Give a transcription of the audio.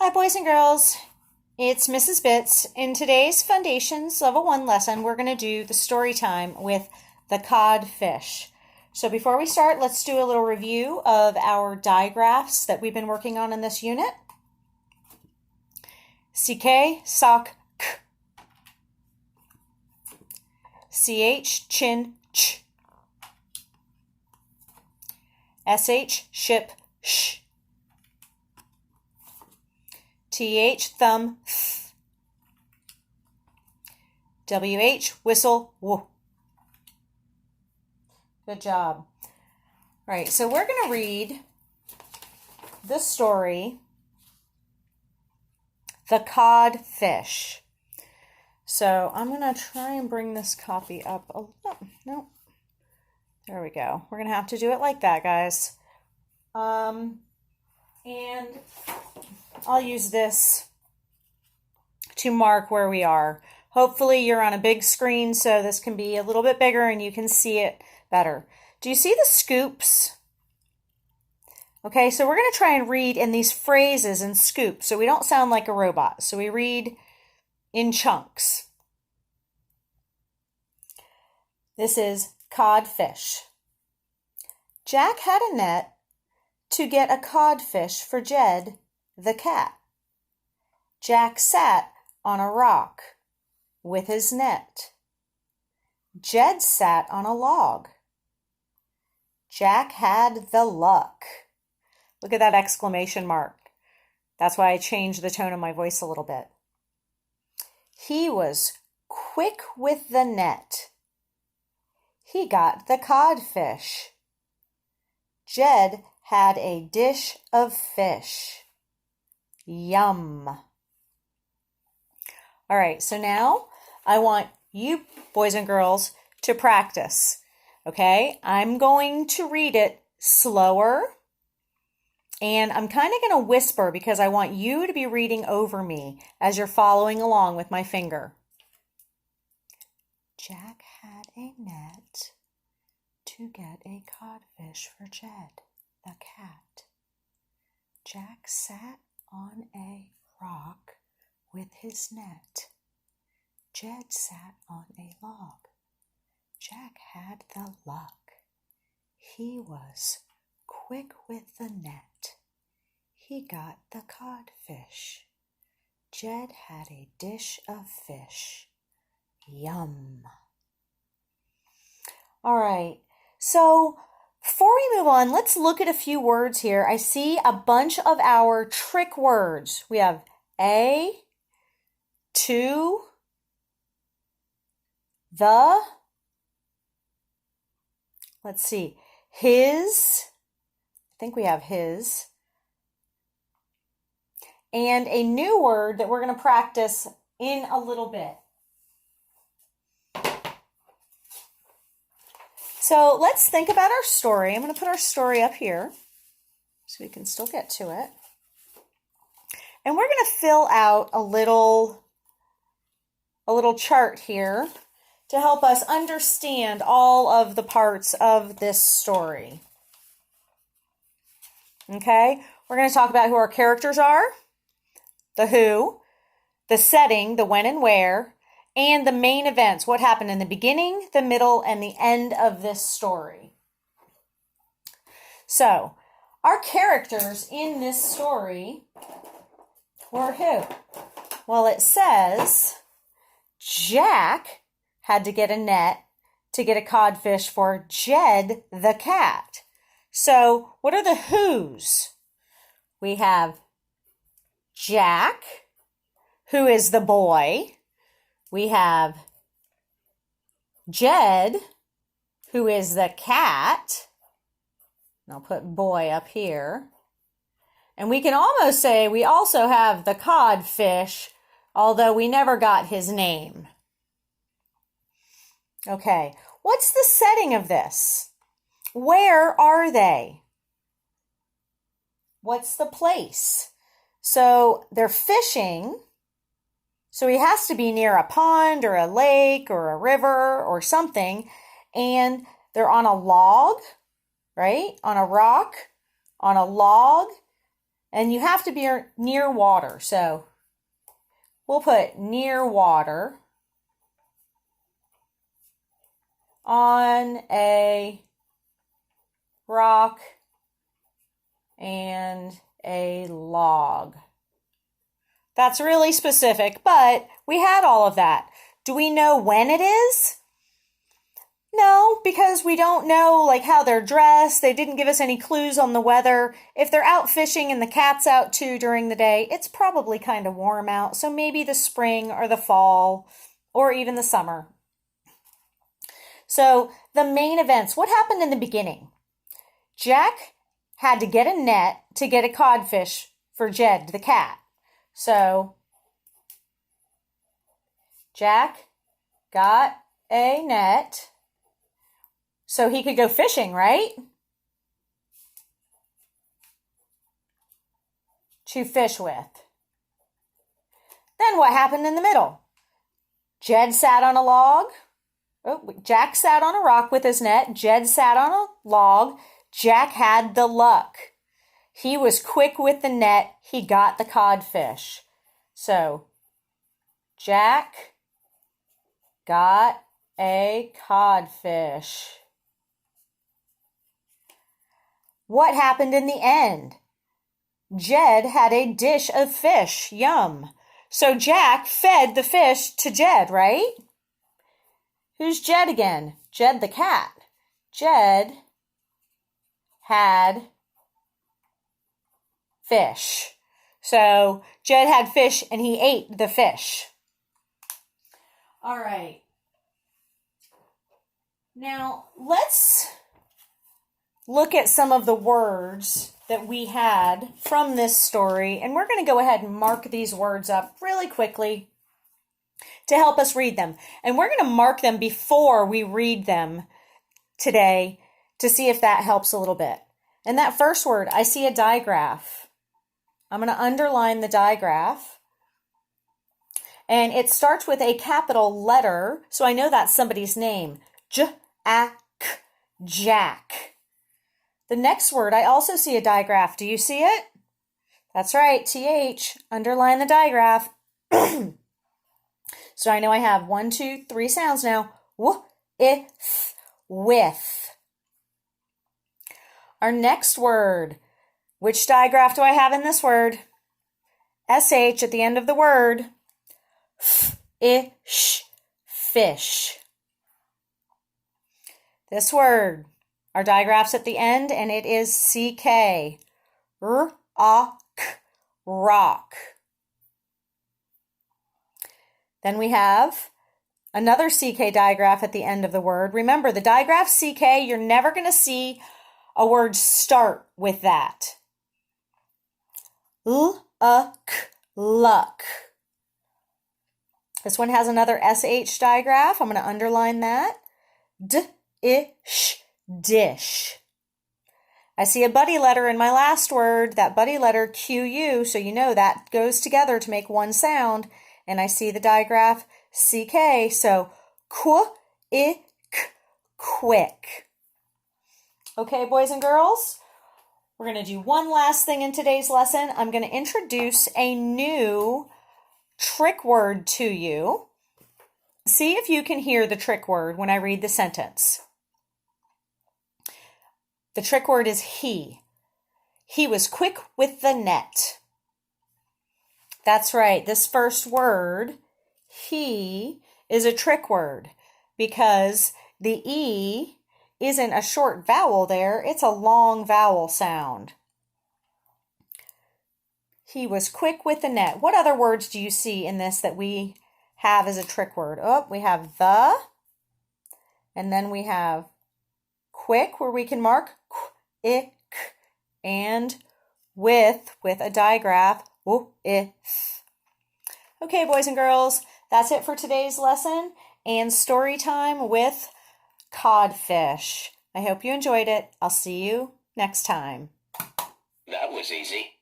Hi, boys and girls. It's Mrs. Bitts. In today's Fundations Level 1 lesson, we're going to do the story time with the cod fish. So before we start, let's do a little review of our digraphs that we've been working on in this unit. CK, sock, k. CH, chin, ch. SH, ship, sh. TH, thumb, th. WH, whistle, woo. Good job. All right, so we're going to read the story, The Cod Fish. So I'm going to try and bring this copy up a little. No. There we go. We're going to have to do it like that, guys. And I'll use this to mark where we are. Hopefully you're on a big screen so this can be a little bit bigger and you can see it better. Do you see the scoops? Okay, so we're going to try and read in these phrases in scoops so we don't sound like a robot. So we read in chunks. This is codfish. Jack had a net to get a codfish for Jed the cat. Jack sat on a rock with his net. Jed sat on a log. Jack had the luck. Look at that exclamation mark. That's why I changed the tone of my voice a little bit. He was quick with the net. He got the codfish. Jed had a dish of fish. Yum. All right, so now I want you boys and girls to practice, okay? I'm going to read it slower, and I'm kind of going to whisper because I want you to be reading over me as you're following along with my finger. Jack had a net to get a codfish for Jed the cat. Jack sat on a rock with his net. Jed sat on a log. Jack had the luck. He was quick with the net. He got the codfish. Jed had a dish of fish. Yum. All right, so before we move on, let's look at a few words here. I see a bunch of our trick words. We have a, to, the, let's see, his, I think we have his, and a new word that we're going to practice in a little bit. So let's think about our story. I'm going to put our story up here so we can still get to it. And we're going to fill out a little chart here to help us understand all of the parts of this story. Okay, we're going to talk about who our characters are, the who, the setting, the when and where, and the main events, what happened in the beginning, the middle, and the end of this story. So, our characters in this story were who? Well, it says Jack had to get a net to get a codfish for Jed the cat. So, what are the who's? We have Jack, who is the boy. We have Jed, who is the cat. And I'll put boy up here. And we can almost say we also have the codfish, although we never got his name. Okay, what's the setting of this? Where are they? What's the place? So they're fishing. So he has to be near a pond or a lake or a river or something. And they're on a log, right? On a rock, on a log. And you have to be near water. So we'll put near water on a rock and a log. That's really specific, but we had all of that. Do we know when it is? No, because we don't know like how they're dressed. They didn't give us any clues on the weather. If they're out fishing and the cat's out too during the day, it's probably kind of warm out. So maybe the spring or the fall or even the summer. So the main events, what happened in the beginning? Jack had to get a net to get a codfish for Jed, the cat. So Jack got a net so he could go fishing, right? To fish with. Then what happened in the middle? Jed sat on a log. Jack sat on a rock with his net. Jed sat on a log. Jack had the luck. He was quick with the net. He got the codfish. So, Jack got a codfish. What happened in the end? Jed had a dish of fish. Yum. So Jack fed the fish to Jed, right? Who's Jed again? Jed the cat. Jed had fish. So Jed had fish and he ate the fish. All right. Now let's look at some of the words that we had from this story, and we're going to go ahead and mark these words up really quickly to help us read them. And we're going to mark them before we read them today to see if that helps a little bit. And that first word, I see a digraph. I'm going to underline the digraph. And it starts with a capital letter, so I know that's somebody's name. Jack. The next word, I also see a digraph. Do you see it? That's right, TH. Underline the digraph. So I know I have 1, 2, 3 sounds now. With. Our next word. Which digraph do I have in this word? SH at the end of the word. Fish. This word. Our digraph's at the end, and it is CK. Rock. Then we have another CK digraph at the end of the word. Remember, the digraph CK, you're never going to see a word start with that. Luck. This one has another SH digraph. I'm going to underline that. Dish. I see a buddy letter in my last word, that buddy letter QU, so you know that goes together to make one sound. And I see the digraph CK, so quick. Okay, boys and girls, we're going to do one last thing in today's lesson. I'm going to introduce a new trick word to you. See if you can hear the trick word when I read the sentence. The trick word is he. He was quick with the net. That's right. This first word, he, is a trick word because the E isn't a short vowel there. It's a long vowel sound. He was quick with the net. What other words do you see in this that we have as a trick word? Oh, we have the, and then we have quick, where we can mark ick, and with a digraph, if. Okay, boys and girls, that's it for today's lesson and story time with Cod Fish. I hope you enjoyed it. I'll see you next time. That was easy.